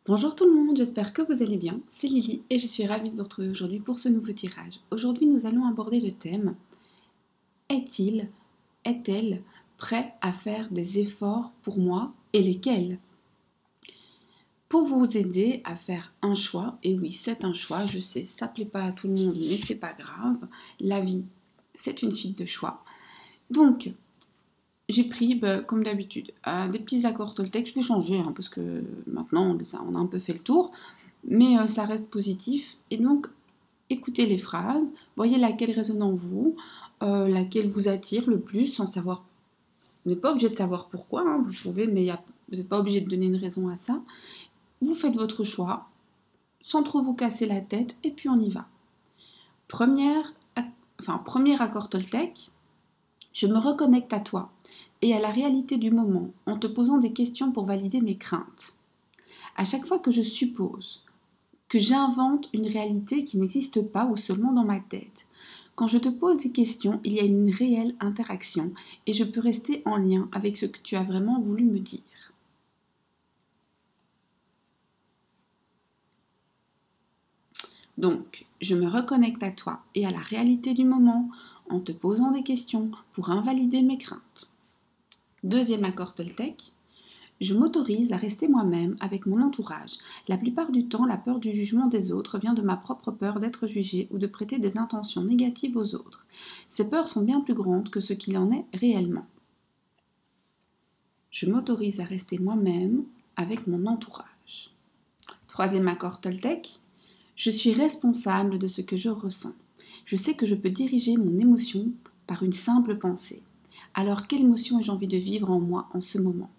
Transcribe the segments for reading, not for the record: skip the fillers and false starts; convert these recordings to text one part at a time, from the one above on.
Bonjour tout le monde, j'espère que vous allez bien. C'est Lily et je suis ravie de vous retrouver aujourd'hui pour ce nouveau tirage. Aujourd'hui, nous allons aborder le thème est-il, est-elle prêt à faire des efforts pour moi et lesquels? Pour vous aider à faire un choix, et oui, c'est un choix, je sais, ça ne plaît pas à tout le monde, mais c'est pas grave. La vie, c'est une suite de choix. Donc, j'ai pris, comme d'habitude, des petits accords Toltec. Je vais changer, parce que maintenant, on a un peu fait le tour. Mais ça reste positif. Et donc, écoutez les phrases, voyez laquelle résonne en vous, laquelle vous attire le plus, sans savoir. Vous n'êtes pas obligé de savoir pourquoi, vous pouvez, mais vous n'êtes pas obligé de donner une raison à ça. Vous faites votre choix, sans trop vous casser la tête, et puis on y va. Premier accord Toltec, je me reconnecte à toi et à la réalité du moment en te posant des questions pour valider mes craintes. À chaque fois que je suppose, que j'invente une réalité qui n'existe pas ou seulement dans ma tête. Quand je te pose des questions, il y a une réelle interaction et je peux rester en lien avec ce que tu as vraiment voulu me dire. Donc, je me reconnecte à toi et à la réalité du moment en te posant des questions pour invalider mes craintes. Deuxième accord Toltec. Je m'autorise à rester moi-même avec mon entourage. La plupart du temps, la peur du jugement des autres vient de ma propre peur d'être jugée ou de prêter des intentions négatives aux autres. Ces peurs sont bien plus grandes que ce qu'il en est réellement. Je m'autorise à rester moi-même avec mon entourage. Troisième accord Toltec. Je suis responsable de ce que je ressens. Je sais que je peux diriger mon émotion par une simple pensée. Alors, quelle émotion ai-je envie de vivre en moi en ce moment ?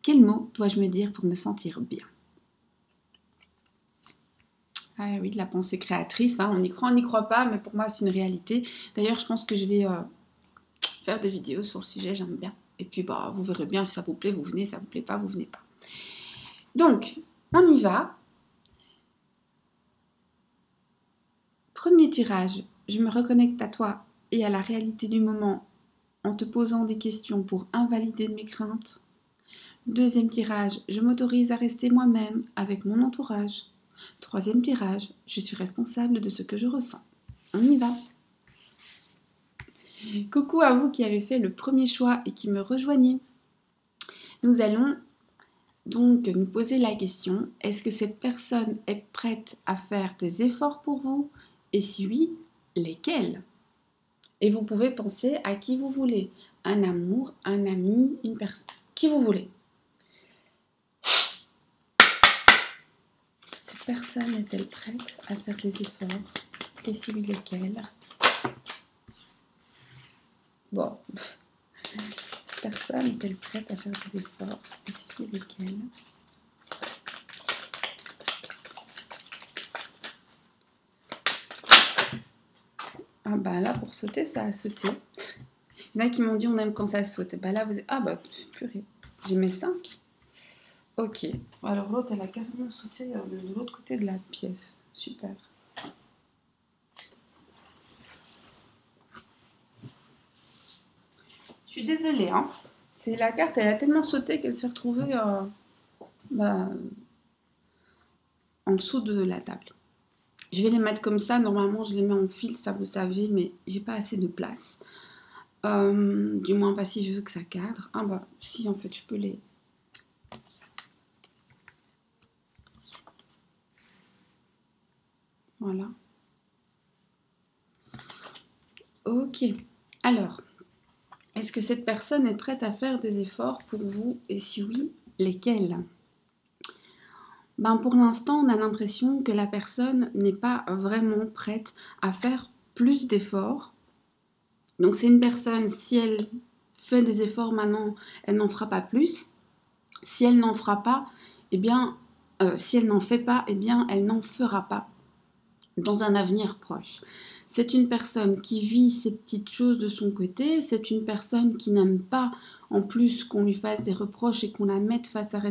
Quels mots dois-je me dire pour me sentir bien? Ah oui, de la pensée créatrice, on y croit, on n'y croit pas, mais pour moi c'est une réalité. D'ailleurs, je pense que je vais faire des vidéos sur le sujet, j'aime bien. Et puis, vous verrez bien, si ça vous plaît, vous venez, si ça vous plaît pas, vous venez pas. Donc, on y va. Premier tirage, je me reconnecte à toi et à la réalité du moment en te posant des questions pour invalider mes craintes. Deuxième tirage, je m'autorise à rester moi-même avec mon entourage. Troisième tirage, je suis responsable de ce que je ressens. On y va. Coucou à vous qui avez fait le premier choix et qui me rejoignez. Nous allons donc nous poser la question, est-ce que cette personne est prête à faire des efforts pour vous? Et si oui, lesquels? Et vous pouvez penser à qui vous voulez. Un amour, un ami, une personne, qui vous voulez. Cette personne est-elle prête à faire des efforts? Et si oui, lesquels? Bon, personne est-elle prête à faire des efforts? Et si oui, lesquels? Ah bah là, pour sauter, ça a sauté. Il y en a qui m'ont dit on aime quand ça saute. Et bah là, vous êtes... Ah bah, purée, j'ai mes 5. Ok, alors l'autre, elle a carrément sauté de l'autre côté de la pièce. Super. Je suis désolée, C'est la carte, elle a tellement sauté qu'elle s'est retrouvée en dessous de la table. Je vais les mettre comme ça. Normalement, je les mets en fil, ça vous savez, mais j'ai pas assez de place. Du moins, pas si je veux que ça cadre. Ah bah, si, en fait, je peux les... Voilà. Ok. Alors, est-ce que cette personne est prête à faire des efforts pour vous? Et si oui, lesquels? Pour l'instant, on a l'impression que la personne n'est pas vraiment prête à faire plus d'efforts. Donc c'est une personne, si elle fait des efforts maintenant, elle n'en fera pas plus. Si elle n'en fera pas, si elle n'en fait pas, elle n'en fera pas dans un avenir proche. C'est une personne qui vit ses petites choses de son côté, c'est une personne qui n'aime pas en plus qu'on lui fasse des reproches et qu'on la mette face à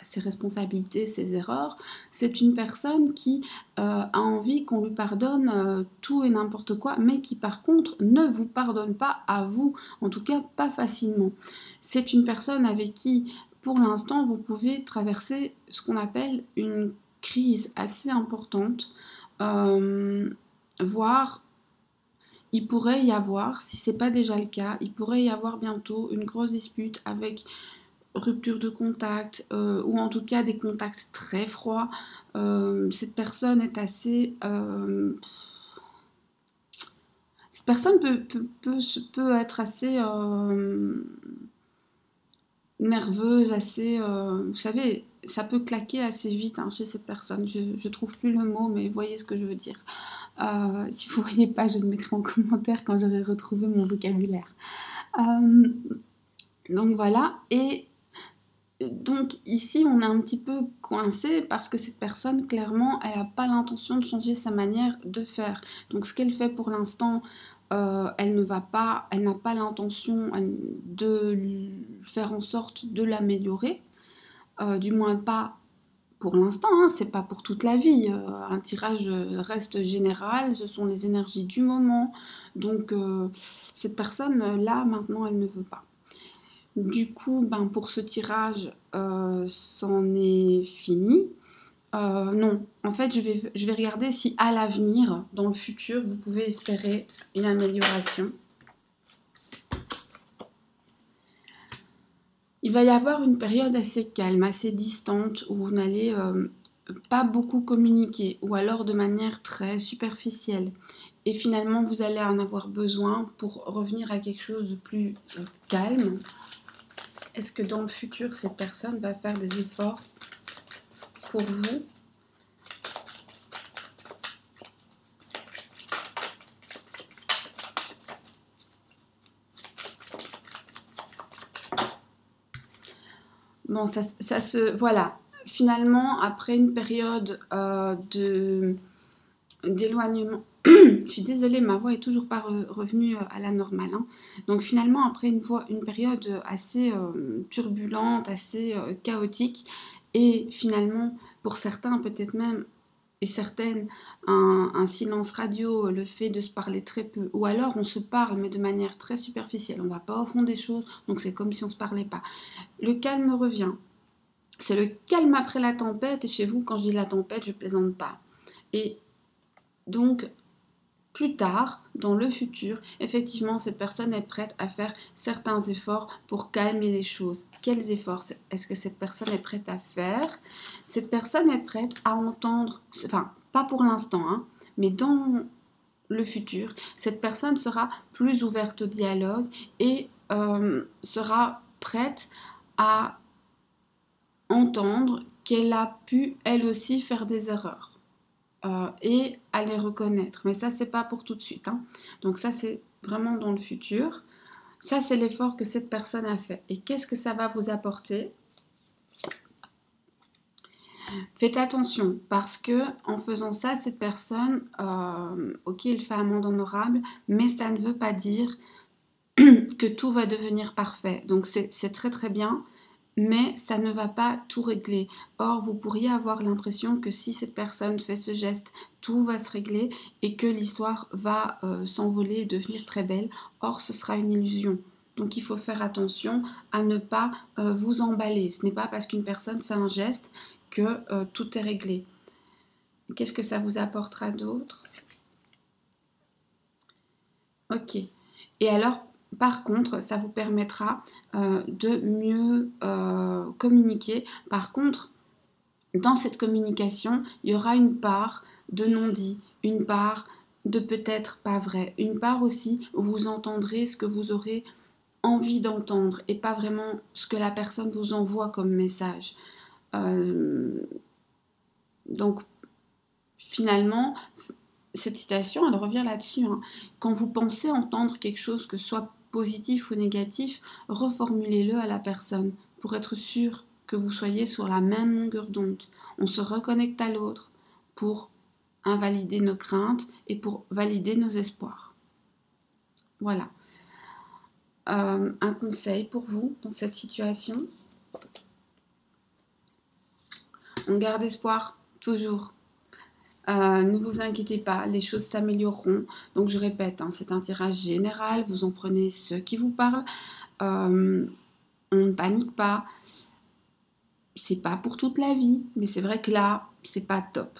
ses responsabilités, ses erreurs. C'est une personne qui a envie qu'on lui pardonne tout et n'importe quoi, mais qui par contre ne vous pardonne pas à vous, en tout cas pas facilement. C'est une personne avec qui pour l'instant, vous pouvez traverser ce qu'on appelle une crise assez importante, voire il pourrait y avoir, si ce n'est pas déjà le cas, il pourrait y avoir bientôt une grosse dispute avec rupture de contact, ou en tout cas des contacts très froids. Cette personne est assez... cette personne peut être assez nerveuse, assez... vous savez, ça peut claquer assez vite hein, chez cette personne. Je trouve plus le mot, mais vous voyez ce que je veux dire. Si vous ne voyez pas, je le mettrai en commentaire quand j'aurai retrouvé mon vocabulaire. Donc voilà, et donc ici on est un petit peu coincé parce que cette personne, clairement, elle n'a pas l'intention de changer sa manière de faire. Donc ce qu'elle fait pour l'instant, elle n'a pas l'intention de faire en sorte de l'améliorer, du moins pas pour l'instant, hein, c'est pas pour toute la vie. Un tirage reste général, ce sont les énergies du moment. Donc cette personne-là, maintenant, elle ne veut pas. Du coup, ben, pour ce tirage, c'en est fini. Non, en fait, je vais regarder si à l'avenir, dans le futur, vous pouvez espérer une amélioration. Il va y avoir une période assez calme, assez distante, où vous n'allez pas beaucoup communiquer, ou alors de manière très superficielle. Et finalement, vous allez en avoir besoin pour revenir à quelque chose de plus calme. Est-ce que dans le futur, cette personne va faire des efforts pour vous ? Bon, ça se... Voilà. Finalement, après une période d'éloignement... Je suis désolée, ma voix est toujours pas revenue à la normale. Hein. Donc finalement, après une période assez turbulente, assez chaotique, et finalement, pour certains, peut-être même, et certaines, un silence radio, le fait de se parler très peu, ou alors on se parle, mais de manière très superficielle, on ne va pas au fond des choses, donc c'est comme si on ne se parlait pas. Le calme revient. C'est le calme après la tempête, et chez vous, quand je dis la tempête, je ne plaisante pas. Et donc, plus tard, dans le futur, effectivement, cette personne est prête à faire certains efforts pour calmer les choses. Quels efforts est-ce que cette personne est prête à faire? Cette personne est prête à entendre, enfin, pas pour l'instant, hein, mais dans le futur, cette personne sera plus ouverte au dialogue et sera prête à entendre qu'elle a pu, elle aussi, faire des erreurs. Et à les reconnaître. Mais ça, c'est pas pour tout de suite. Hein. Donc ça, c'est vraiment dans le futur. Ça, c'est l'effort que cette personne a fait. Et qu'est-ce que ça va vous apporter? Faites attention, parce que en faisant ça, cette personne, ok, elle fait amende honorable, mais ça ne veut pas dire que tout va devenir parfait. Donc c'est très très bien, mais ça ne va pas tout régler. Or, vous pourriez avoir l'impression que si cette personne fait ce geste, tout va se régler et que l'histoire va s'envoler et devenir très belle. Or, ce sera une illusion. Donc, il faut faire attention à ne pas vous emballer. Ce n'est pas parce qu'une personne fait un geste que tout est réglé. Qu'est-ce que ça vous apportera d'autre? Ok. Et alors, par contre, ça vous permettra de mieux communiquer. Par contre, dans cette communication, il y aura une part de non-dit, une part de peut-être pas vrai, une part aussi où vous entendrez ce que vous aurez envie d'entendre et pas vraiment ce que la personne vous envoie comme message. Donc, finalement, cette citation, elle revient là-dessus. Hein. Quand vous pensez entendre quelque chose, que ce soit positif ou négatif, reformulez-le à la personne pour être sûr que vous soyez sur la même longueur d'onde. On se reconnecte à l'autre pour invalider nos craintes et pour valider nos espoirs. Voilà. Un conseil pour vous dans cette situation. On garde espoir, toujours. Ne vous inquiétez pas, les choses s'amélioreront. Donc je répète, hein, c'est un tirage général, vous en prenez ce qui vous parle. On ne panique pas. c'est pas pour toute la vie, mais c'est vrai que là, c'est pas top.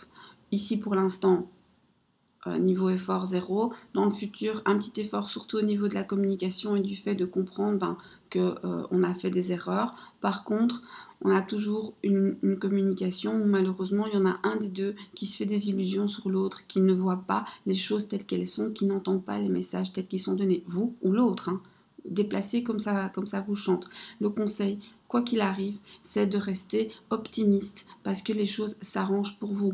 Ici, pour l'instant, niveau effort zéro. Dans le futur, un petit effort surtout au niveau de la communication et du fait de comprendre qu'on a fait des erreurs. Par contre, on a toujours une communication où malheureusement il y en a un des deux qui se fait des illusions sur l'autre, qui ne voit pas les choses telles qu'elles sont, qui n'entend pas les messages tels qu'ils sont donnés, vous ou l'autre, hein. Déplacez comme ça vous chante. Le conseil, quoi qu'il arrive, c'est de rester optimiste parce que les choses s'arrangent pour vous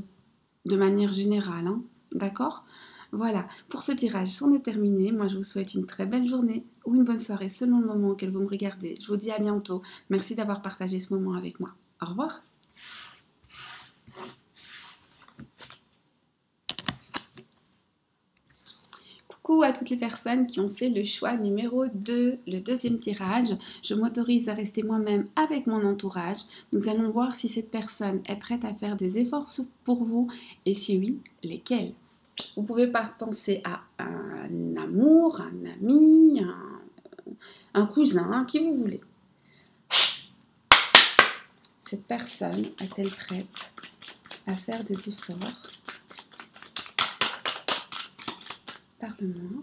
de manière générale, hein. D'accord? Voilà, pour ce tirage, c'en est terminé. Moi, je vous souhaite une très belle journée ou une bonne soirée selon le moment auquel vous me regardez. Je vous dis à bientôt. Merci d'avoir partagé ce moment avec moi. Au revoir. Coucou à toutes les personnes qui ont fait le choix numéro 2, le deuxième tirage. Je m'autorise à rester moi-même avec mon entourage. Nous allons voir si cette personne est prête à faire des efforts pour vous et si oui, lesquels. Vous pouvez penser à un amour, un ami, un cousin, qui vous voulez. Cette personne est-elle prête à faire des efforts? Parle-moi.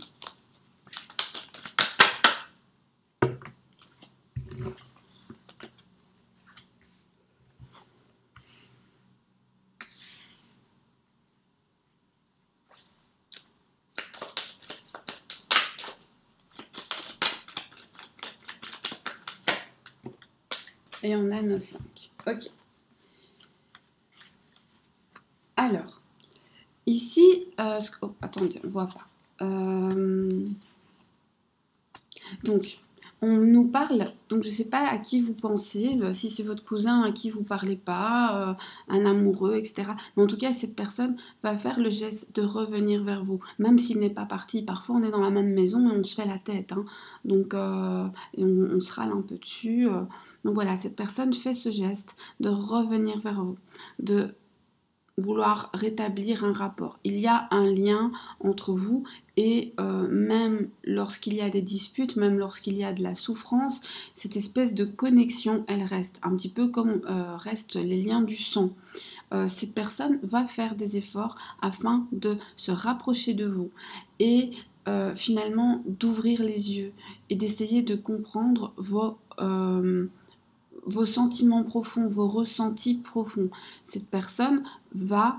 Et on a nos 5. Ok. Alors, ici, oh, attendez, on ne voit pas. Donc, on nous parle, donc je ne sais pas à qui vous pensez, si c'est votre cousin à qui vous ne parlez pas, un amoureux, etc. Mais en tout cas, cette personne va faire le geste de revenir vers vous, même s'il n'est pas parti. Parfois, on est dans la même maison et on se fait la tête, hein. Donc, et on se râle un peu dessus. Donc voilà, cette personne fait ce geste de revenir vers vous, de vouloir rétablir un rapport. Il y a un lien entre vous et même lorsqu'il y a des disputes, même lorsqu'il y a de la souffrance, cette espèce de connexion, elle reste, un petit peu comme restent les liens du sang. Cette personne va faire des efforts afin de se rapprocher de vous et finalement d'ouvrir les yeux et d'essayer de comprendre vos sentiments profonds, vos ressentis profonds. Cette personne va...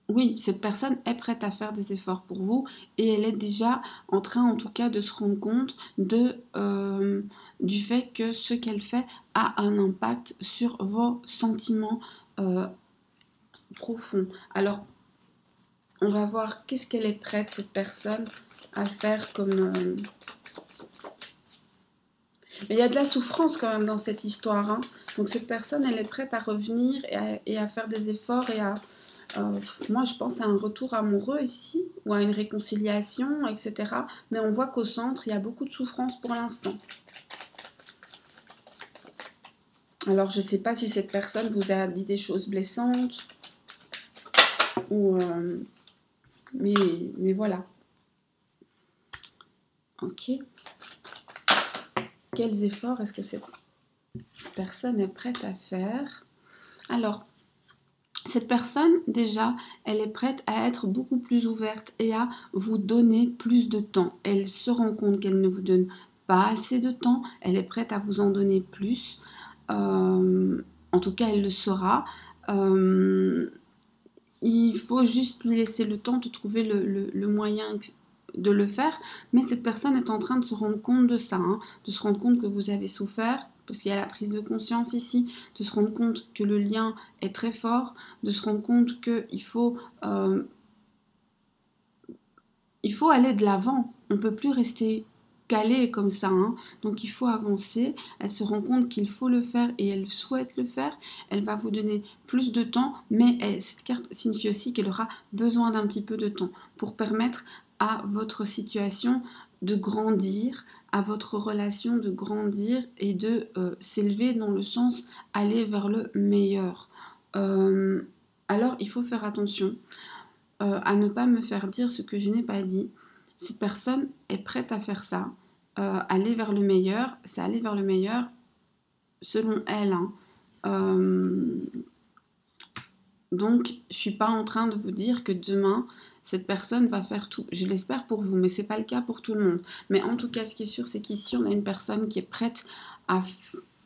oui, cette personne est prête à faire des efforts pour vous et elle est déjà en train, en tout cas, de se rendre compte du fait que ce qu'elle fait a un impact sur vos sentiments profonds. Alors, on va voir qu'est-ce qu'elle est prête, cette personne, à faire comme... Mais il y a de la souffrance quand même dans cette histoire, hein. Donc cette personne, elle est prête à revenir et à faire des efforts et à... moi, je pense à un retour amoureux ici, ou à une réconciliation, etc. Mais on voit qu'au centre, il y a beaucoup de souffrance pour l'instant. Alors, je ne sais pas si cette personne vous a dit des choses blessantes, ou... mais voilà. Ok. Quels efforts est-ce que cette personne est prête à faire? Alors, cette personne, déjà, elle est prête à être beaucoup plus ouverte et à vous donner plus de temps. Elle se rend compte qu'elle ne vous donne pas assez de temps. Elle est prête à vous en donner plus. En tout cas, elle le saura. Il faut juste lui laisser le temps de trouver le moyen de le faire. Mais cette personne est en train de se rendre compte de ça, hein, de se rendre compte que vous avez souffert, parce qu'il y a la prise de conscience ici, de se rendre compte que le lien est très fort, de se rendre compte qu'il faut, aller de l'avant. On ne peut plus rester calé comme ça, hein. Donc il faut avancer. Elle se rend compte qu'il faut le faire et elle souhaite le faire. Elle va vous donner plus de temps, mais cette carte signifie aussi qu'elle aura besoin d'un petit peu de temps pour permettre à votre situation de grandir, à votre relation de grandir et de s'élever dans le sens aller vers le meilleur. Alors il faut faire attention à ne pas me faire dire ce que je n'ai pas dit. Cette personne est prête à faire ça aller vers le meilleur, c'est aller vers le meilleur selon elle, hein. Donc, je ne suis pas en train de vous dire que demain, cette personne va faire tout. Je l'espère pour vous, mais ce n'est pas le cas pour tout le monde. Mais en tout cas, ce qui est sûr, c'est qu'ici, on a une personne qui est prête à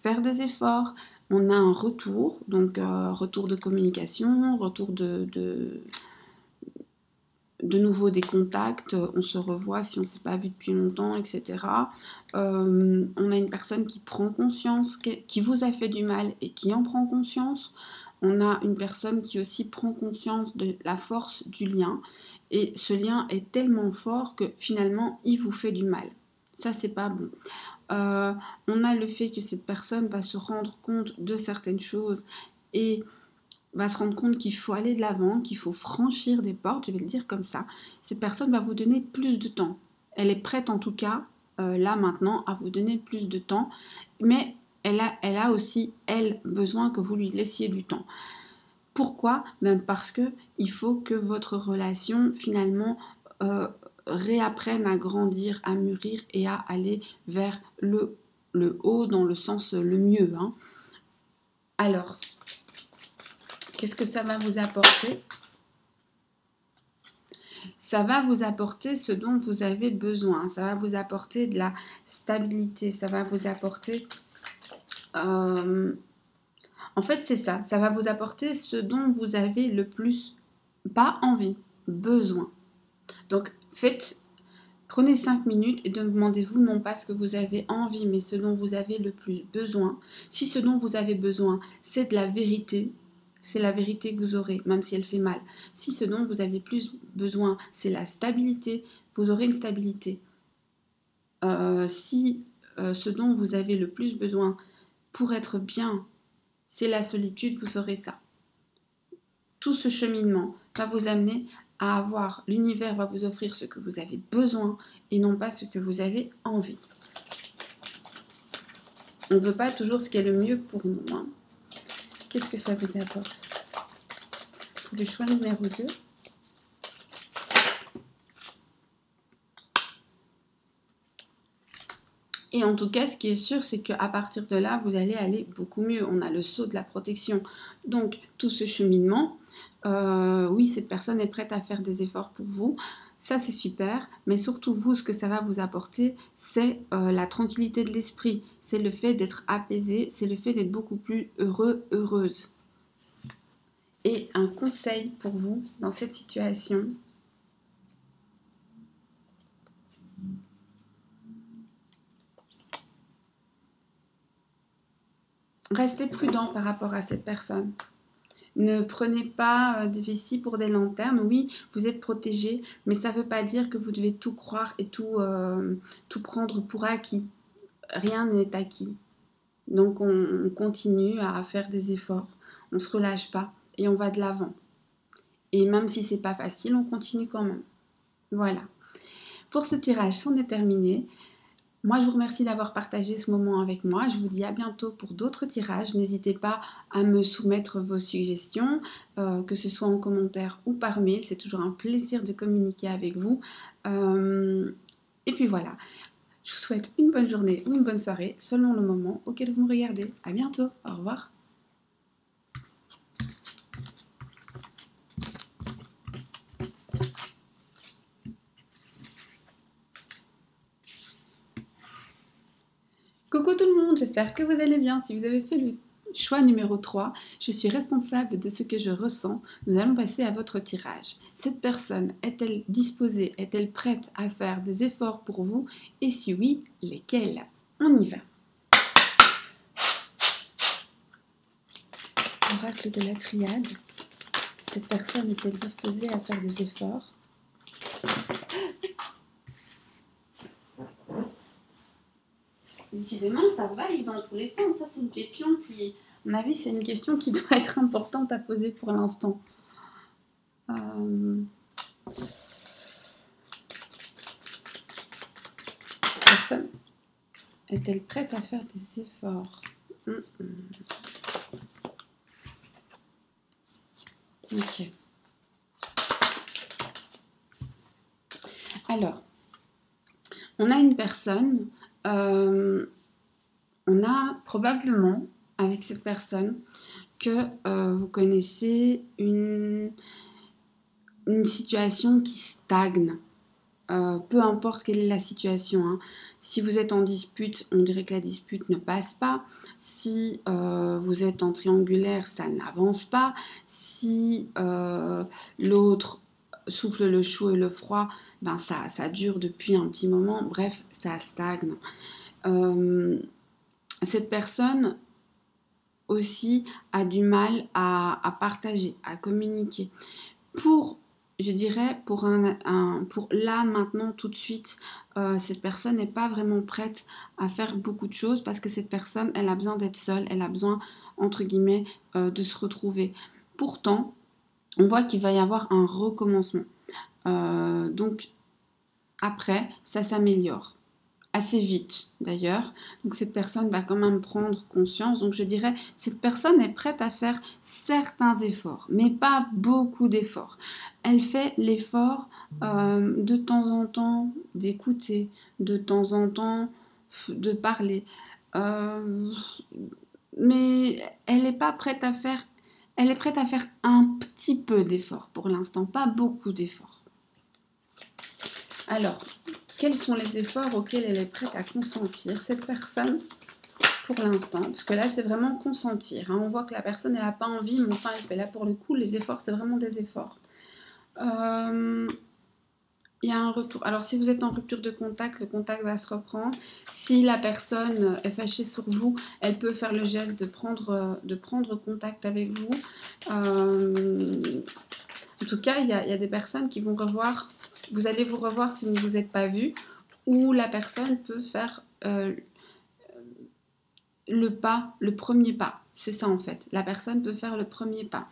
faire des efforts. On a un retour, donc retour de communication, retour de nouveau des contacts, on se revoit si on ne s'est pas vu depuis longtemps, etc. On a une personne qui prend conscience, qui vous a fait du mal et qui en prend conscience. On a une personne qui aussi prend conscience de la force du lien. Et ce lien est tellement fort que finalement, il vous fait du mal. Ça, c'est pas bon. On a le fait que cette personne va se rendre compte de certaines choses et va se rendre compte qu'il faut aller de l'avant, qu'il faut franchir des portes, je vais le dire comme ça. Cette personne va vous donner plus de temps. Elle est prête en tout cas, là maintenant, à vous donner plus de temps, mais elle a aussi, elle, besoin que vous lui laissiez du temps. Pourquoi? Même parce que il faut que votre relation, finalement, réapprenne à grandir, à mûrir et à aller vers le haut dans le sens le mieux, hein. Alors, qu'est-ce que ça va vous apporter? Ça va vous apporter ce dont vous avez besoin. Ça va vous apporter de la stabilité. Ça va vous apporter... En fait, c'est ça. Ça va vous apporter ce dont vous avez le plus, pas envie, besoin. Donc, prenez 5 minutes et demandez-vous non pas ce que vous avez envie, mais ce dont vous avez le plus besoin. Si ce dont vous avez besoin, c'est de la vérité, c'est la vérité que vous aurez, même si elle fait mal. Si ce dont vous avez plus besoin, c'est la stabilité, vous aurez une stabilité. Si ce dont vous avez le plus besoin pour être bien, c'est la solitude, vous aurez ça. Tout ce cheminement va vous amener à avoir, l'univers va vous offrir ce que vous avez besoin et non pas ce que vous avez envie. On ne veut pas toujours ce qui est le mieux pour nous, hein. Qu'est-ce que ça vous apporte? Le choix numéro 2. Et en tout cas, ce qui est sûr, c'est qu'à partir de là, vous allez aller beaucoup mieux. On a le saut de la protection. Donc, tout ce cheminement, oui, cette personne est prête à faire des efforts pour vous. Ça, c'est super. Mais surtout, vous, ce que ça va vous apporter, c'est la tranquillité de l'esprit. C'est le fait d'être apaisé. C'est le fait d'être beaucoup plus heureux, heureuse. Et un conseil pour vous dans cette situation. Restez prudent par rapport à cette personne. Ne prenez pas des vessies pour des lanternes. Oui, vous êtes protégé, mais ça ne veut pas dire que vous devez tout croire et tout prendre pour acquis. Rien n'est acquis. Donc on continue à faire des efforts. On ne se relâche pas et on va de l'avant. Et même si c'est pas facile, on continue quand même. Voilà. Pour ce tirage, c'en est terminé. Moi, je vous remercie d'avoir partagé ce moment avec moi. Je vous dis à bientôt pour d'autres tirages. N'hésitez pas à me soumettre vos suggestions, que ce soit en commentaire ou par mail. C'est toujours un plaisir de communiquer avec vous. Et puis voilà. Je vous souhaite une bonne journée ou une bonne soirée selon le moment auquel vous me regardez. À bientôt. Au revoir. Coucou tout le monde, j'espère que vous allez bien. Si vous avez fait le choix numéro 3, je suis responsable de ce que je ressens. Nous allons passer à votre tirage. Cette personne est-elle disposée, est-elle prête à faire des efforts pour vous? Et si oui, lesquels? On y va. Oracle de la triade. Cette personne est-elle disposée à faire des efforts? Décidément, ça valise dans tous les sens. Ça, c'est une question qui, à mon avis, c'est une question qui doit être importante à poser pour l'instant. Personne est-elle prête à faire des efforts? Ok. Alors, on a une personne on a probablement avec cette personne que vous connaissez une situation qui stagne. Peu importe quelle est la situation, hein. Si vous êtes en dispute, on dirait que la dispute ne passe pas. Si vous êtes en triangulaire, ça n'avance pas. Si l'autre souffle le chaud et le froid, ben ça dure depuis un petit moment. Bref, ça stagne. Cette personne aussi a du mal à partager, à communiquer. Je dirais, pour là, maintenant, tout de suite, cette personne n'est pas vraiment prête à faire beaucoup de choses parce que cette personne, elle a besoin d'être seule, elle a besoin, entre guillemets, de se retrouver. Pourtant, on voit qu'il va y avoir un recommencement. Donc, après, ça s'améliore. Assez vite d'ailleurs. Donc cette personne va quand même prendre conscience. Donc je dirais, cette personne est prête à faire certains efforts, mais pas beaucoup d'efforts. Elle fait l'effort de temps en temps d'écouter, de temps en temps de parler. Mais elle n'est pas prête à faire... Elle est prête à faire un petit peu d'efforts pour l'instant, pas beaucoup d'efforts. Alors, quels sont les efforts auxquels elle est prête à consentir, cette personne, pour l'instant? Parce que là, c'est vraiment consentir. Hein. On voit que la personne, elle n'a pas envie, mais enfin, elle fait. Là, pour le coup, les efforts, c'est vraiment des efforts. Il y a un retour. Alors, si vous êtes en rupture de contact, le contact va se reprendre. Si la personne est fâchée sur vous, elle peut faire le geste de prendre contact avec vous. En tout cas, il y a des personnes qui vont revoir... Vous allez vous revoir si vous ne vous êtes pas vu, ou la personne peut faire le premier pas. C'est ça en fait. La personne peut faire le premier pas.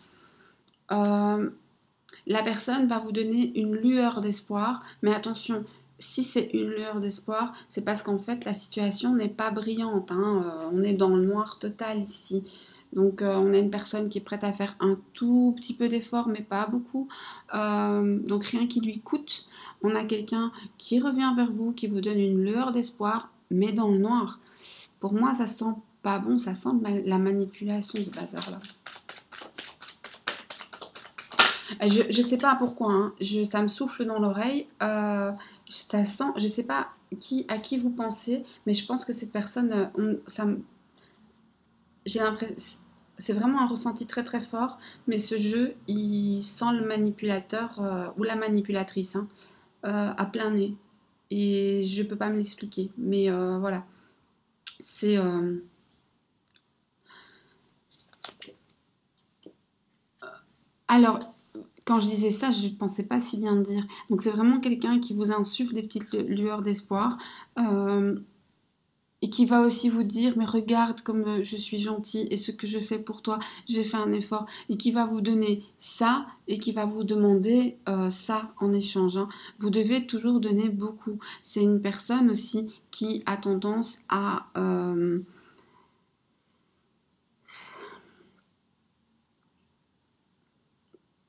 La personne va vous donner une lueur d'espoir, mais attention, si c'est une lueur d'espoir, c'est parce qu'en fait la situation n'est pas brillante. Hein. On est dans le noir total ici. Donc on a une personne qui est prête à faire un tout petit peu d'effort, mais pas beaucoup. Donc rien qui lui coûte. On a quelqu'un qui revient vers vous, qui vous donne une lueur d'espoir, mais dans le noir. Pour moi, ça sent pas bon, ça sent la manipulation, ce bazar-là. Je sais pas pourquoi, hein. Ça me souffle dans l'oreille. Ça sent, je sais pas à qui vous pensez, mais je pense que cette personne, j'ai l'impression, c'est vraiment un ressenti très très fort, mais ce jeu, il sent le manipulateur ou la manipulatrice hein, à plein nez. Et je peux pas me l'expliquer, mais voilà. C'est... Alors, quand je disais ça, je ne pensais pas si bien dire. Donc c'est vraiment quelqu'un qui vous insuffle des petites lueurs d'espoir et qui va aussi vous dire, mais regarde comme je suis gentil et ce que je fais pour toi, j'ai fait un effort, et qui va vous donner ça et qui va vous demander ça en échange. Hein. Vous devez toujours donner beaucoup. C'est une personne aussi qui a tendance à...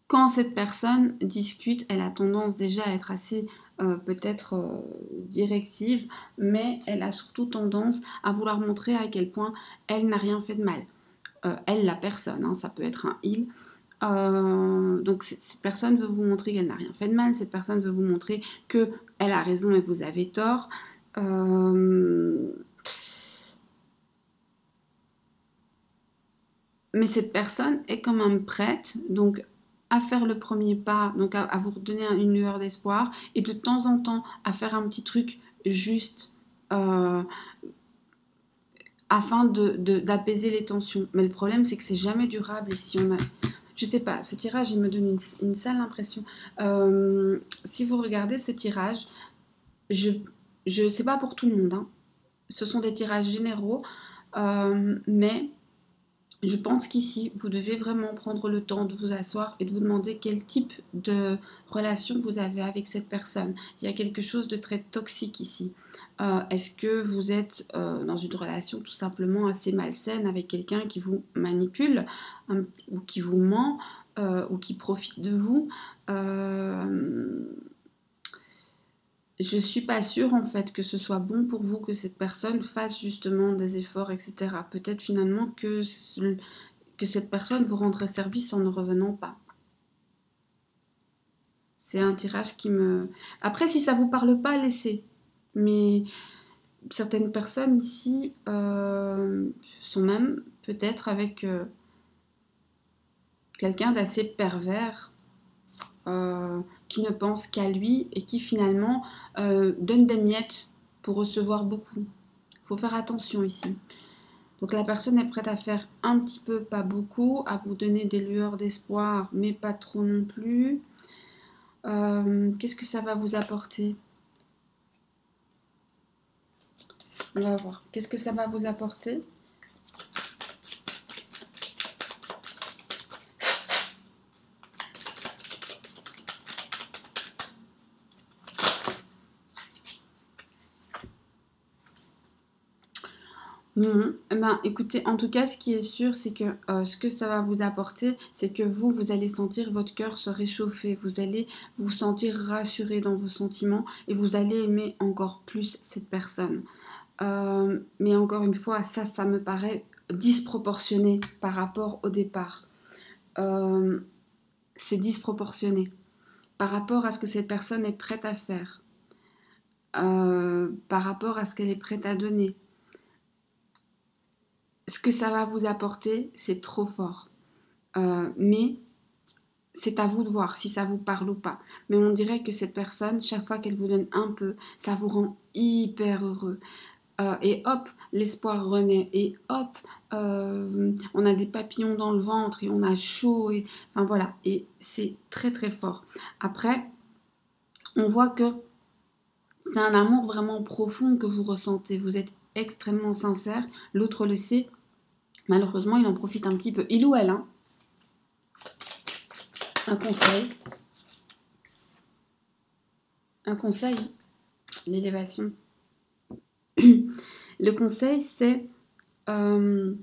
Quand cette personne discute, elle a tendance déjà à être assez peut-être directive, mais elle a surtout tendance à vouloir montrer à quel point elle n'a rien fait de mal. Elle, la personne, hein, ça peut être un il. Donc cette personne veut vous montrer qu'elle n'a rien fait de mal, cette personne veut vous montrer qu'elle a raison et vous avez tort. Mais cette personne est quand même prête, donc à faire le premier pas, donc à vous redonner une lueur d'espoir, et de temps en temps à faire un petit truc juste afin d'apaiser les tensions. Mais le problème, c'est que c'est jamais durable ici. Je sais pas, ce tirage, il me donne une sale impression. Si vous regardez ce tirage, je sais pas pour tout le monde, hein. Ce sont des tirages généraux, mais je pense qu'ici, vous devez vraiment prendre le temps de vous asseoir et de vous demander quel type de relation vous avez avec cette personne. Il y a quelque chose de très toxique ici. Est-ce que vous êtes dans une relation tout simplement assez malsaine avec quelqu'un qui vous manipule ou qui vous ment ou qui profite de vous je suis pas sûre en fait que ce soit bon pour vous que cette personne fasse justement des efforts, etc. Peut-être finalement que cette personne vous rendrait service en ne revenant pas. C'est un tirage qui me... Après, si ça vous parle pas, laissez. Mais certaines personnes ici sont même peut-être avec quelqu'un d'assez pervers qui ne pense qu'à lui et qui finalement donne des miettes pour recevoir beaucoup. Il faut faire attention ici. Donc la personne est prête à faire un petit peu, pas beaucoup, à vous donner des lueurs d'espoir, mais pas trop non plus. Qu'est-ce que ça va vous apporter? On va voir. Qu'est-ce que ça va vous apporter? Eh ben, écoutez, en tout cas, ce qui est sûr, c'est que ce que ça va vous apporter, c'est que vous allez sentir votre cœur se réchauffer, vous allez vous sentir rassuré dans vos sentiments et vous allez aimer encore plus cette personne. Mais encore une fois, ça me paraît disproportionné par rapport au départ. C'est disproportionné par rapport à ce que cette personne est prête à faire, par rapport à ce qu'elle est prête à donner. Ce que ça va vous apporter, c'est trop fort. Mais c'est à vous de voir si ça vous parle ou pas. Mais on dirait que cette personne, chaque fois qu'elle vous donne un peu, ça vous rend hyper heureux. Et hop, l'espoir renaît. Et hop, on a des papillons dans le ventre et on a chaud. Et, enfin voilà, et c'est très très fort. Après, on voit que c'est un amour vraiment profond que vous ressentez. Vous êtes extrêmement sincère. L'autre le sait. Malheureusement, il en profite un petit peu. Il ou elle, hein. Un conseil. Un conseil. L'élévation. Le conseil, c'est... quand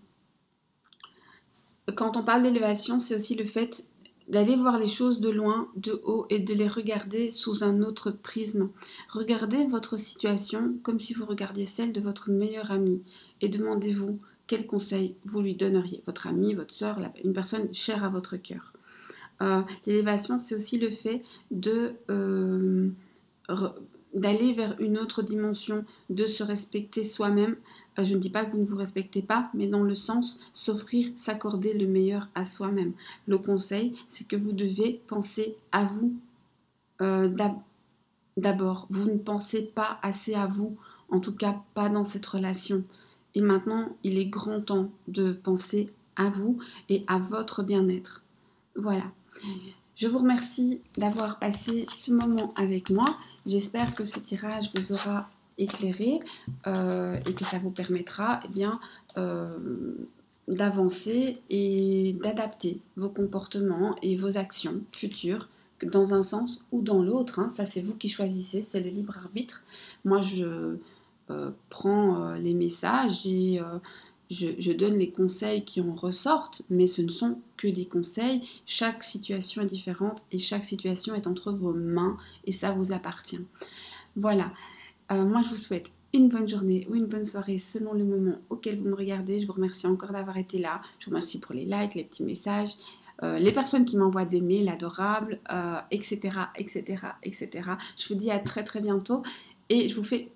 on parle d'élévation, c'est aussi le fait d'aller voir les choses de loin, de haut, et de les regarder sous un autre prisme. Regardez votre situation comme si vous regardiez celle de votre meilleur ami. Et demandez-vous quel conseil vous lui donneriez. Votre ami, votre soeur, une personne chère à votre cœur. L'élévation, c'est aussi le fait d'aller vers une autre dimension, de se respecter soi-même. Je ne dis pas que vous ne vous respectez pas, mais dans le sens s'offrir, s'accorder le meilleur à soi-même. Le conseil, c'est que vous devez penser à vous d'abord. Vous ne pensez pas assez à vous, en tout cas pas dans cette relation. Et maintenant, il est grand temps de penser à vous et à votre bien-être. Voilà. Je vous remercie d'avoir passé ce moment avec moi. J'espère que ce tirage vous aura éclairé et que ça vous permettra d'avancer et d'adapter vos comportements et vos actions futures dans un sens ou dans l'autre. Hein. Ça, c'est vous qui choisissez, c'est le libre arbitre. Moi, je prends les messages et je donne les conseils qui en ressortent, mais ce ne sont que des conseils. Chaque situation est différente et chaque situation est entre vos mains et ça vous appartient. Voilà, moi je vous souhaite une bonne journée ou une bonne soirée selon le moment auquel vous me regardez. Je vous remercie encore d'avoir été là. Je vous remercie pour les likes, les petits messages, les personnes qui m'envoient des mails adorables, etc., etc., etc. Je vous dis à très très bientôt et je vous fais